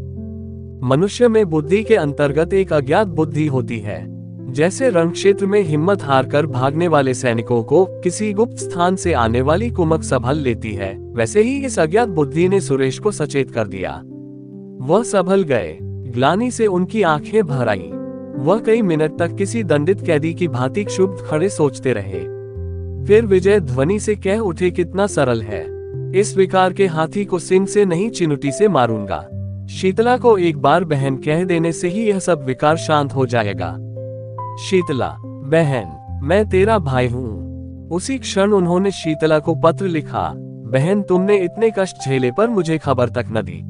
मनुष्य में बुद्धि के अंतर्गत एक अज्ञात बुद्धि होती है। जैसे रण क्षेत्र में हिम्मत हारकर भागने वाले सैनिकों को किसी गुप्त स्थान से आने वाली कुमक संभल लेती है, वैसे ही इस अज्ञात बुद्धि ने सुरेश को सचेत कर दिया। वह संभल गए। ग्लानि से उनकी आंखें भर आईं। वह कई मिनट तक किसी दंडित कैदी की भांति क्षुब्ध खड़े सोचते रहे। फिर विजय ध्वनि से कह उठे, कितना सरल है। इस विकार के हाथी को सिंह से नहीं चिनुटी से मारूंगा। शीतला को एक बार बहन कह देने से ही यह सब विकार शांत हो जाएगा। शीतला, बहन, मैं तेरा भाई हूँ। उसी क्षण उन्होंने शीतला को पत्र लिखा। बहन, तुमने इतने कष्ट झेले पर मुझे खबर तक न दी।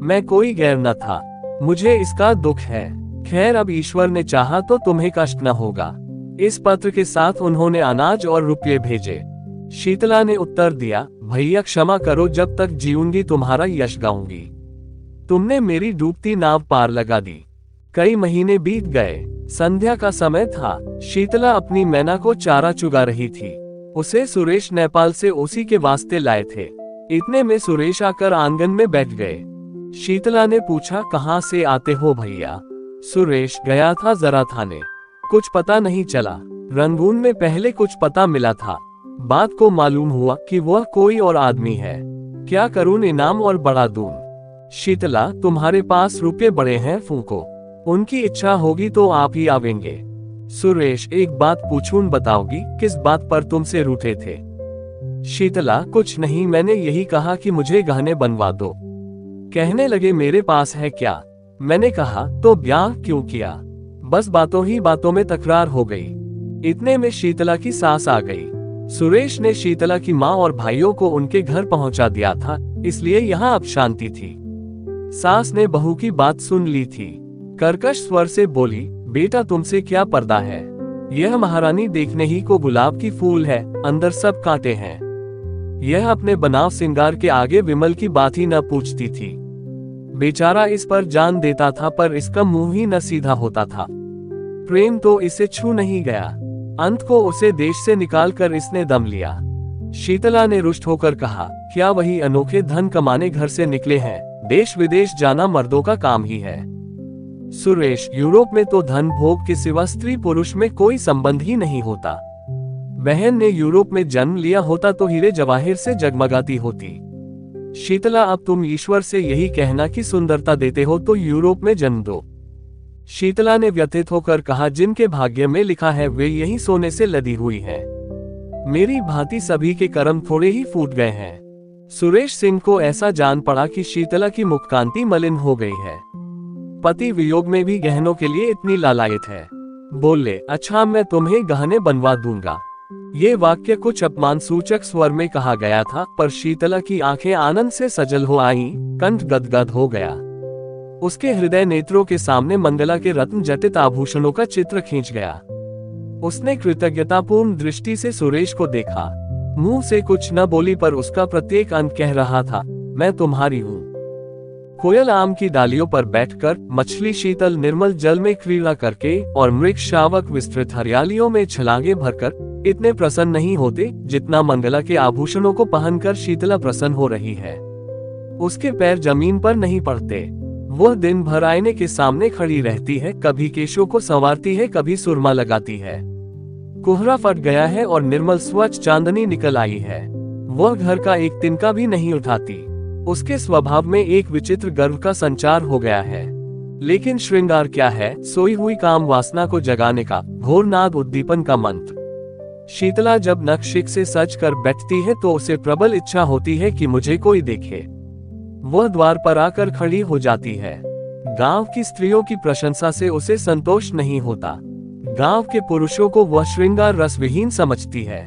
मैं कोई गैर न था, मुझे इसका दुख है। खैर, अब ईश्वर ने चाहा तो तुम्हें कष्ट न होगा। इस पत्र के साथ उन्होंने अनाज और रुपये भेजे। शीतला ने उत्तर दिया, भैया क्षमा करो, जब तक जीऊंगी तुम्हारा यश गाऊंगी। तुमने मेरी डूबती नाव पार लगा दी। कई महीने बीत गए। संध्या का समय था। शीतला अपनी मैना को चारा चुगा रही थी। उसे सुरेश नेपाल से उसी के वास्ते लाए थे। इतने में सुरेश आकर आंगन में बैठ गए। शीतला ने पूछा, कहाँ से आते हो भैया? सुरेश, गया था जरा थाने, कुछ पता नहीं चला। रंगून में पहले कुछ पता मिला था, बात को मालूम हुआ कि वह कोई और आदमी है। क्या करूं, इनाम और बढ़ा दूं? शीतला, तुम्हारे पास रुपये बड़े हैं, फूंको। उनकी इच्छा होगी तो आप ही आवेंगे। सुरेश, एक बात पूछूं, बताओगी? किस बात पर तुमसे रूठे थे? शीतला, कुछ नहीं, मैंने यही कहा कि मुझे गहने बनवा दो। कहने लगे, मेरे पास है क्या? मैंने कहा, तो ब्याह क्यों किया? बस बातों ही बातों में तकरार हो गई। इतने में शीतला की सास आ गई। सुरेश ने शीतला की माँ और भाइयों को उनके घर पहुंचा दिया था, इसलिए यहाँ अब शांति थी। सास ने बहू की बात सुन ली थी। कर्कश स्वर से बोली, बेटा तुमसे क्या पर्दा है? यह महारानी देखने ही को गुलाब की फूल है, अंदर सब कांटे हैं। यह अपने बनाव सिंगार के आगे विमल की बात ही न पूछती थी। बेचारा इस पर जान देता था, पर इसका मुंह ही न सीधा होता था। प्रेम तो इसे छू नहीं गया। अंत को उसे देश से निकालकर इसने दम लिया। शीतला ने रुष्ट होकर कहा, क्या वही अनोखे धन कमाने घर से निकले हैं? देश विदेश जाना मर्दों का काम ही है। सुरेश, यूरोप में तो धन भोग के सिवा स्त्री पुरुष में कोई संबंध ही नहीं होता। बहन ने यूरोप में जन्म लिया होता तो हीरे जवाहिर से जगमगाती होती। शीतला, अब तुम ईश्वर से यही कहना कि सुंदरता देते हो तो यूरोप में जन्म दो। शीतला ने व्यथित होकर कहा, जिनके भाग्य में लिखा है वे यही सोने से लदी हुई हैं। मेरी भांति सभी के कर्म थोड़े ही फूट गए हैं। सुरेश सिंह को ऐसा जान पड़ा कि शीतला की मुखकांति मलिन हो गई है। पति वियोग में भी गहनों के लिए इतनी लालायित है। बोले, अच्छा मैं तुम्हें गहने बनवा दूंगा। ये वाक्य कुछ अपमान सूचक स्वर में कहा गया था, पर शीतला की आंखें आनंद से सजल हो आईं, कंठ गदगद हो गया। उसके हृदय नेत्रों के सामने मंगला के रत्न जटित आभूषणों का चित्र खींच गया। उसने कृतज्ञतापूर्ण दृष्टि से सुरेश को देखा। मुंह से कुछ न बोली, पर उसका प्रत्येक अंग कह रहा था, मैं तुम्हारी हूँ। कोयल आम की डालियों पर बैठकर, मछली शीतल निर्मल जल में क्रीड़ा करके और मृग शावक विस्तृत हरियालियों में छलांगे भरकर इतने प्रसन्न नहीं होते जितना मंगला के आभूषणों को पहनकर शीतला प्रसन्न हो रही है। उसके पैर जमीन पर नहीं पड़ते। वह दिन भर आईने के सामने खड़ी रहती है, कभी केशों को संवारती है, कभी सुरमा लगाती है। कोहरा फट गया है और निर्मल स्वच्छ चांदनी निकल आई है। वह घर का एक तिनका भी नहीं उठाती। उसके स्वभाव में एक विचित्र गर्व का संचार हो गया है। लेकिन श्रृंगार क्या है? सोई हुई काम वासना को जगाने का घोरनाद उद्दीपन का मंत्र। शीतला जब नखशिख से सज कर बैठती है तो उसे प्रबल इच्छा होती है कि मुझे कोई देखे। वह द्वार पर आकर खड़ी हो जाती है। गांव की स्त्रियों की प्रशंसा से उसे संतोष नहीं होता। गांव के पुरुषों को वह श्रृंगार रसविहीन समझती है,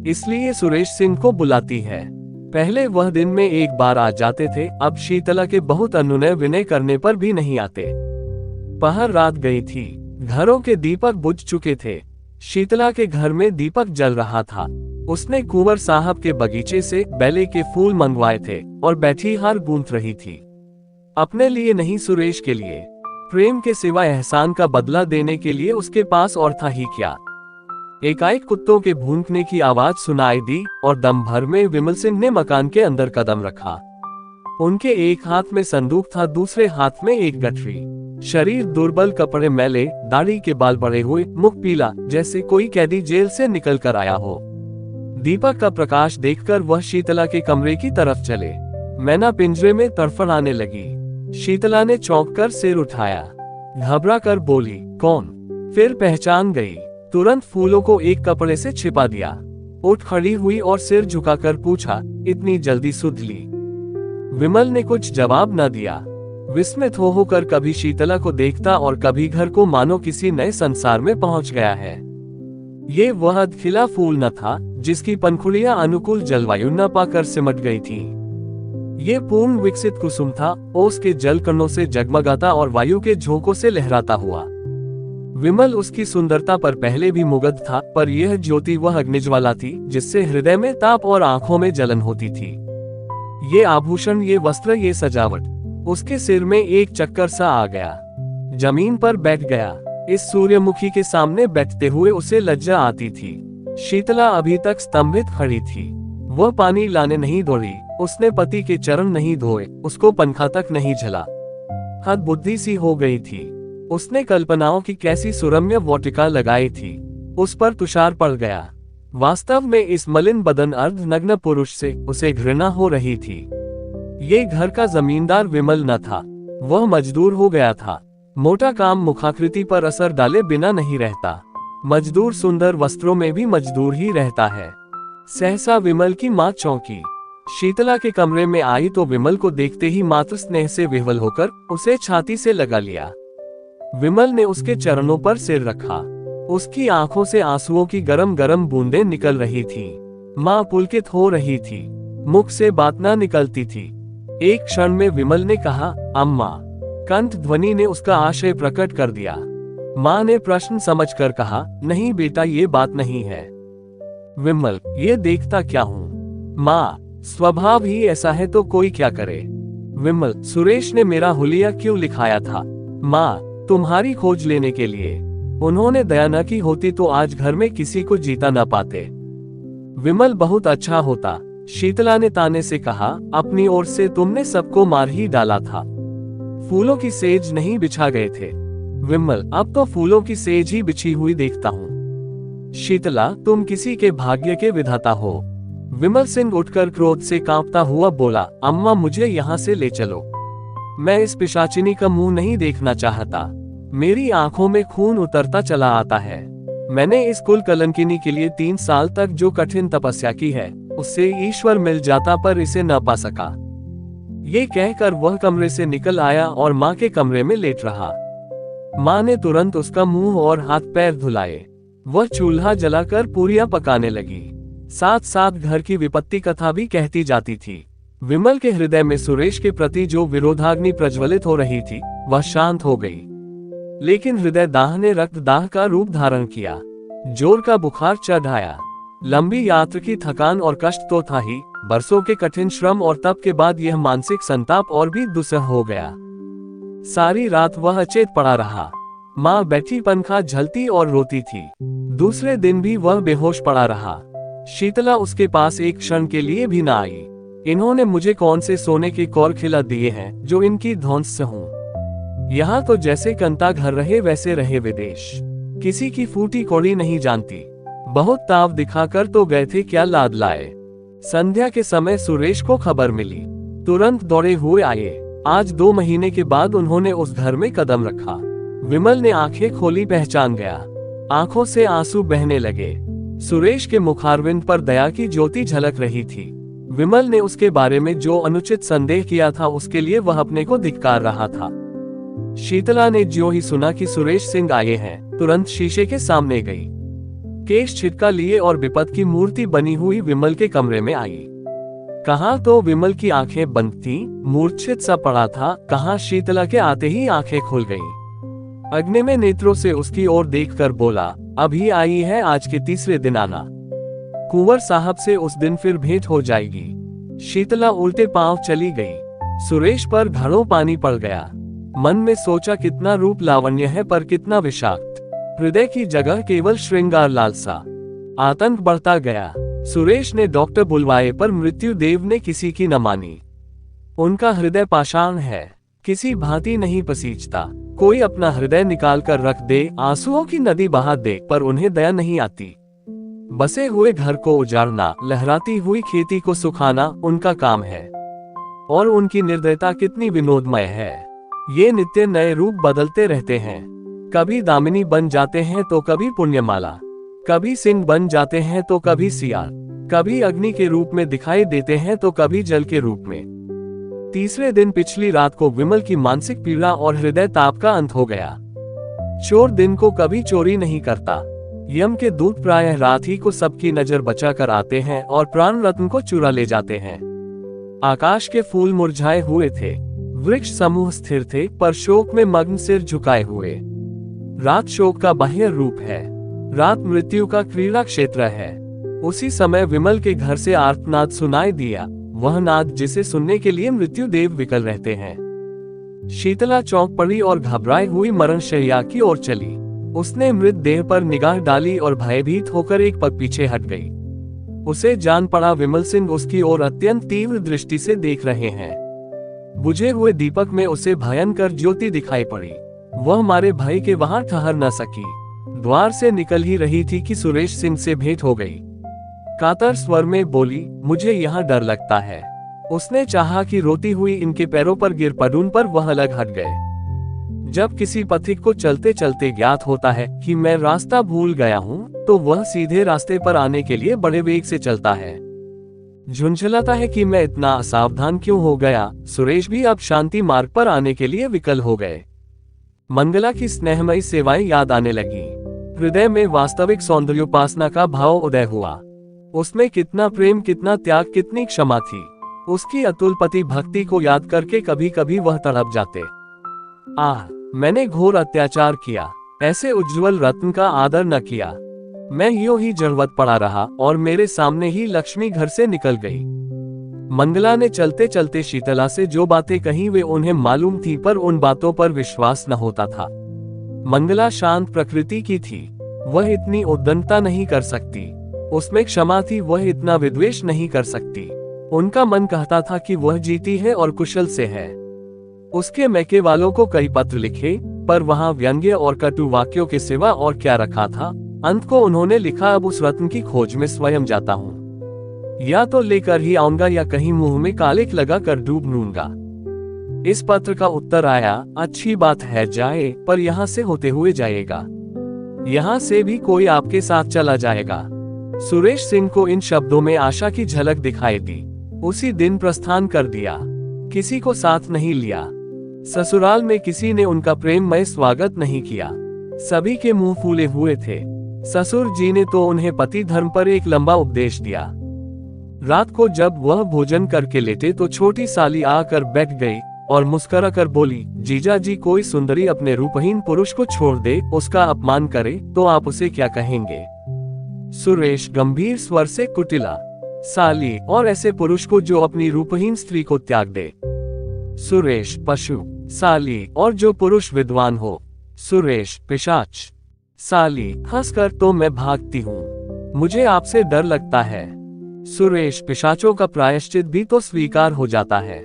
इसलिए सुरेश सिंह को बुलाती है। पहले वह दिन में एक बार आ जाते थे, अब शीतला के बहुत अनुनय विनय करने पर भी नहीं आते। पहर रात गई थी, घरों के दीपक बुझ चुके थे। शीतला के घर में दीपक जल रहा था। उसने कुंवर साहब के बगीचे से बेले के फूल मंगवाए थे और बैठी हार गूंथ रही थी। अपने लिए नहीं, सुरेश के लिए। प्रेम के सिवा एहसान का बदला देने के लिए उसके पास और था ही क्या। एकाएक कुत्तों के भूंकने की आवाज सुनाई दी और दम भर में विमल सिंह ने मकान के अंदर कदम रखा। उनके एक हाथ में संदूक था, दूसरे हाथ में एक गठरी। शरीर दुर्बल, कपड़े मैले, दाढ़ी के बाल बड़े हुए, मुख पीला, जैसे कोई कैदी जेल से निकल कर आया हो। दीपक का प्रकाश देखकर वह शीतला के कमरे की तरफ चले। मैना पिंजरे में तड़फड़ाने लगी। शीतला ने चौंक कर सिर उठाया, घबरा कर बोली, कौन? फिर पहचान गई। तुरंत फूलों को एक कपड़े से छिपा दिया। उठ खड़ी हुई और सिर झुकाकर पूछा, इतनी जल्दी सुध ली? विमल ने कुछ जवाब न दिया। विस्मित होकर कभी शीतला को देखता और कभी घर को मानो किसी नए संसार में पहुंच गया है। ये वह खिला फूल न था जिसकी पंखुड़ियां अनुकूल जलवायु न पाकर सिमट गई थी। ये पूर्ण विकसित कुसुम था, ओस के जल कणों से जगमगाता और वायु के झोंकों से लहराता हुआ। विमल उसकी सुंदरता पर पहले भी मुग्ध था, पर यह ज्योति वह अग्निज्वाला थी जिससे हृदय में ताप और आंखों में जलन होती थी। ये आभूषण, ये वस्त्र, ये सजावट। उसके सिर में एक चक्कर सा आ गया। जमीन पर बैठ गया। इस सूर्यमुखी के सामने बैठते हुए उसे लज्जा आती थी। शीतला अभी तक स्तंभित खड़ी थी। वह पानी लाने नहीं दौड़ी, उसने पति के चरण नहीं धोए, उसको पंखा तक नहीं झला। हद बुद्धि सी हो गई थी। उसने कल्पनाओं की कैसी सुरम्य वाटिका लगाई थी, उस पर तुषार पड़ गया। वास्तव में इस मलिन बदन अर्धनग्न पुरुष से उसे घृणा हो रही थी। ये घर का जमींदार विमल न था, वह मजदूर हो गया था। मोटा काम मुखाकृति पर असर डाले बिना नहीं रहता। मजदूर सुंदर वस्त्रों में भी मजदूर ही रहता है। सहसा विमल की माँ चौंकी। शीतला के कमरे में आई तो विमल को देखते ही मातृ स्नेह से विह्वल होकर उसे छाती से लगा लिया। विमल ने उसके चरणों पर सिर रखा। उसकी आंखों से आंसुओं की गरम गरम बूंदें निकल रही थी। माँ पुलकित हो रही थी, मुख से बात ना निकलती थी। एक क्षण में विमल ने कहा, अम्मा। कंठ ध्वनि ने उसका आशय प्रकट कर दिया। माँ ने प्रश्न समझकर कहा, नहीं बेटा, ये बात नहीं है। विमल, ये देखता क्या हूँ? माँ, स्वभाव ही ऐसा है तो कोई क्या करे। विमल, सुरेश ने मेरा हुलिया क्यों लिखाया था? माँ, तुम्हारी खोज लेने के लिए। उन्होंने दया न की होती तो आज घर में किसी को जीता न पाते। विमल, बहुत अच्छा होता। शीतला ने ताने से कहा, अपनी ओर से तुमने सबको मार ही डाला था। फूलों की सेज नहीं बिछा गए थे। विमल, अब तो फूलों की सेज ही बिछी हुई देखता हूँ। शीतला, तुम किसी के भाग्य के विधाता हो। विमल सिंह उठकर क्रोध से कांपता हुआ बोला, अम्मा, मुझे यहाँ से ले चलो। मैं इस पिशाचिनी का मुंह नहीं देखना चाहता। मेरी आंखों में खून उतरता चला आता है। मैंने इस कुल कलंकिनी के लिए 3 साल तक जो कठिन तपस्या की है, उससे ईश्वर मिल जाता पर इसे न पा सका। ये कहकर वह कमरे से निकल आया और माँ के कमरे में लेट रहा। माँ ने तुरंत उसका मुंह और हाथ पैर धुलाए। वह चूल्हा जलाकर पूरियां पकाने लगी। साथ साथ घर की विपत्ति कथा भी कहती जाती थी। विमल के हृदय में सुरेश के प्रति जो विरोधाग्नि प्रज्वलित हो रही थी, वह शांत हो गई। लेकिन हृदय दाह ने रक्त दाह का रूप धारण किया। जोर का बुखार चढ़ आया। लंबी यात्रा की थकान और कष्ट तो था ही, बरसों के कठिन श्रम और तप के बाद यह मानसिक संताप और भी दुस्सह हो गया। सारी रात वह अचेत पड़ा रहा। माँ बैठी पंखा झलती और रोती थी। दूसरे दिन भी वह बेहोश पड़ा रहा। शीतला उसके पास एक क्षण के लिए भी न आई। इन्होंने मुझे कौन से सोने के कौर खिला दिए हैं जो इनकी धौंस से हूँ। यहाँ तो जैसे कंता घर रहे वैसे रहे विदेश। किसी की फूटी कौड़ी नहीं जानती। बहुत ताव दिखाकर तो गए थे, क्या लाद लाए। संध्या के समय सुरेश को खबर मिली। तुरंत दौड़े हुए आए। आज 2 महीने के बाद उन्होंने उस घर में कदम रखा। विमल ने आंखें खोली, पहचान गया। आंखों से आंसू बहने लगे। सुरेश के मुखारविंद पर दया की ज्योति झलक रही थी। विमल ने उसके बारे में जो अनुचित संदेह किया था, उसके लिए वह अपने को धिक्कार रहा था। शीतला ने ज्यों ही सुना कि सुरेश सिंह आए हैं, तुरंत शीशे के सामने गई। केश छिटका लिए और विपत की मूर्ति बनी हुई विमल के कमरे में आई। कहाँ तो विमल की आंखें बंद थीं, मूर्छित सा पड़ा था, कहाँ शीतला के आते ही आंखें खुल गईं। अग्निमय नेत्रों से उसकी ओर देखकर बोला, अभी आई है, आज के 3रे दिन आना। कुंवर साहब से उस दिन फिर भेंट हो जाएगी। शीतला उल्टे पांव चली गई। सुरेश पर घड़ों पानी पड़ गया। मन में सोचा, कितना रूप लावण्य है पर कितना विषाक्त। हृदय की जगह केवल श्रृंगार लालसा। आतंक बढ़ता गया। सुरेश ने डॉक्टर बुलवाए पर मृत्युदेव ने किसी की न मानी। उनका हृदय पाषाण है, किसी भांति नहीं पसीजता। कोई अपना हृदय निकाल कर रख दे, आंसुओं की नदी बहा दे, पर उन्हें दया नहीं आती। बसे हुए घर को उजाड़ना, लहराती हुई खेती को सुखाना उनका काम है। और उनकी निर्दयता कितनी विनोदमय है। ये नित्य नए रूप बदलते रहते हैं। कभी दामिनी बन जाते हैं तो कभी पुण्यमाला, कभी सिंह बन जाते हैं तो कभी सियार, कभी अग्नि के रूप में दिखाई देते हैं तो कभी जल के रूप में। 3रे दिन पिछली रात को विमल की मानसिक पीड़ा और हृदय ताप का अंत हो गया। चोर दिन को कभी चोरी नहीं करता। यम के दूत प्रायः रात ही को सबकी नजर बचा कर आते हैं और प्राण रत्न को चुरा ले जाते हैं। आकाश के फूल मुरझाए हुए थे। वृक्ष समूह स्थिर थे, पर शोक में मग्न सिर झुकाए हुए। रात शोक का बाह्य रूप है। रात मृत्यु का क्रीड़ा क्षेत्र है। उसी समय विमल के घर से आर्तनाद सुनाई दिया, वह नाद जिसे सुनने के लिए मृत्युदेव विकल रहते हैं। शीतला चौंक पड़ी और घबराई हुई मरणशैया की ओर चली। उसने मृत देह पर निगाह डाली और भयभीत होकर एक पग पीछे हट गई। उसे जान पड़ा विमल सिंह उसकी ओर अत्यंत तीव्र दृष्टि से देख रहे हैं। बुझे हुए दीपक में उसे भयंकर ज्योति दिखाई पड़ी। वह मारे भय के वहां ठहर न सकी। द्वार से निकल ही रही थी कि सुरेश सिंह से भेंट हो गई। कातर स्वर में बोली, मुझे यहाँ डर लगता है। उसने चाहा कि रोती हुई इनके पैरों पर गिर पड़ूं, पर वह अलग हट गए। जब किसी पथिक को चलते चलते ज्ञात होता है कि मैं रास्ता भूल गया हूँ, तो वह सीधे रास्ते पर आने के लिए बड़े वेग से चलता है। झुंझलाता है कि मैं इतना असावधान क्यों हो गया। सुरेश भी अब शांति मार्ग पर आने के लिए विकल हो गए। मंगला की स्नेहमयी सेवाएं याद आने लगी। हृदय में वास्तविक सौंदर्योपासना का भाव उदय हुआ। उसमें कितना प्रेम, कितना त्याग, कितनी क्षमा थी। उसकी अतुलपति भक्ति को याद करके कभी कभी वह तड़प जाते। आह, मैंने घोर अत्याचार किया। ऐसे उज्जवल रत्न का आदर न किया। मैं यूं ही जड़वत पड़ा रहा और मेरे सामने ही लक्ष्मी घर से निकल गई। मंगला ने चलते चलते शीतला से जो बातें कही वे उन्हें मालूम थी, पर उन बातों पर विश्वास न होता था। मंगला शांत प्रकृति की थी। वह इतनी उद्दंडता नहीं कर सकती। उसमें क्षमा थी, वह इतना विद्वेष नहीं कर सकती। उनका मन कहता था कि वह जीती है और कुशल से है। उसके मैके वालों को कई पत्र लिखे, पर वहां व्यंग्य और कटु वाक्यों के सिवा और क्या रखा था। अंत को उन्होंने लिखा, अब उस रत्न की खोज में स्वयं जाता हूँ। या तो लेकर ही आऊंगा या कहीं मुंह में कालिक लगा कर डूब लूंगा। इस पत्र का उत्तर आया, अच्छी बात है जाए, पर यहाँ से होते हुए जाएगा। यहाँ से भी कोई आपके साथ चला जाएगा। सुरेश सिंह को इन शब्दों में आशा की झलक दिखाई दी। उसी दिन प्रस्थान कर दिया। किसी को साथ नहीं लिया। ससुराल में किसी ने उनका प्रेममय स्वागत नहीं किया। सभी के मुंह फूले हुए थे। ससुर जी ने तो उन्हें पति धर्म पर एक लंबा उपदेश दिया। रात को जब वह भोजन करके लेटे तो छोटी साली आकर बैठ गई और मुस्कुरा कर बोली, जीजा जी कोई सुंदरी अपने रूपहीन पुरुष को छोड़ दे, उसका अपमान करे तो आप उसे क्या कहेंगे? सुरेश गंभीर स्वर से कुटिला, साली, और ऐसे पुरुष को जो अपनी रूपहीन स्त्री को त्याग दे। सुरेश पशु, साली, और जो पुरुष विद्वान हो। सुरेश पिशाच, साली, हंसकर तो मैं भागती हूँ, मुझे आपसे डर लगता है। सुरेश पिशाचों का प्रायश्चित भी तो स्वीकार हो जाता है।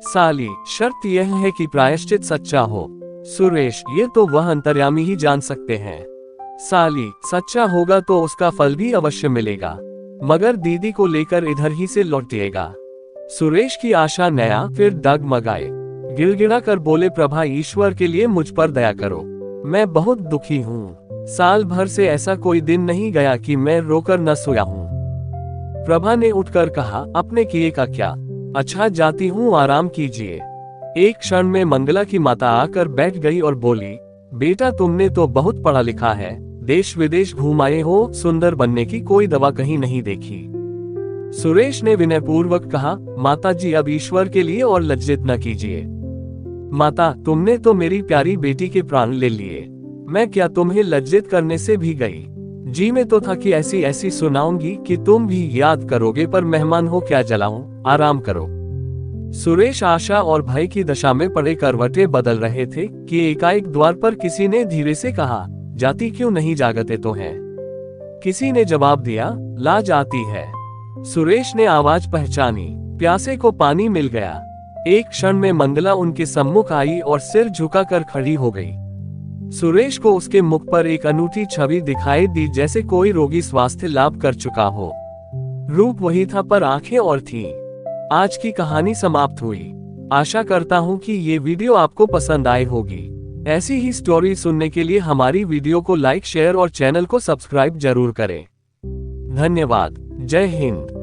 साली, शर्त यह है कि प्रायश्चित सच्चा हो। सुरेश, ये तो वह अंतर्यामी ही जान सकते हैं। साली, सच्चा होगा तो उसका फल भी अवश्य मिलेगा, मगर दीदी को लेकर इधर ही से लौटिएगा। सुरेश की आशा नया फिर डगमगाए, गिड़गिड़ा कर बोले, प्रभा ईश्वर के लिए मुझ पर दया करो, मैं बहुत दुखी हूँ। साल भर से ऐसा कोई दिन नहीं गया कि मैं रोकर न सोया हूँ। प्रभा ने उठकर कहा, अपने किए का क्या, अच्छा जाती हूँ, आराम कीजिए। एक क्षण में मंगला की माता आकर बैठ गई और बोली, बेटा तुमने तो बहुत पढ़ा लिखा है, देश विदेश घूमाए हो, सुंदर बनने की कोई दवा कहीं नहीं देखी। सुरेश ने विनयपूर्वक कहा, माता जी अब ईश्वर के लिए और लज्जित न कीजिए। माता, तुमने तो मेरी प्यारी बेटी के प्राण ले लिए, मैं क्या तुम्हें लज्जित करने से भी गई? जी में तो था कि ऐसी ऐसी सुनाऊंगी कि तुम भी याद करोगे, पर मेहमान हो क्या जलाऊं, आराम करो। सुरेश आशा और भय की दशा में पड़े करवटें बदल रहे थे कि एकाएक द्वार पर किसी ने धीरे से कहा, जाती क्यों नहीं जागते तो हैं? किसी ने जवाब दिया, ला जाती है। सुरेश ने आवाज पहचानी, प्यासे को पानी मिल गया। एक क्षण में मंगला उनके सम्मुख आई और सिर झुकाकर खड़ी हो गई। सुरेश को उसके मुख पर एक अनूठी छवि दिखाई दी, जैसे कोई रोगी स्वास्थ्य लाभ कर चुका हो। रूप वही था पर आंखें और थीं। आज की कहानी समाप्त हुई। आशा करता हूँ कि ये वीडियो आपको पसंद आई होगी। ऐसी ही स्टोरी सुनने के लिए हमारी वीडियो को लाइक, शेयर और चैनल को सब्सक्राइब जरूर करें। धन्यवाद। जय हिंद।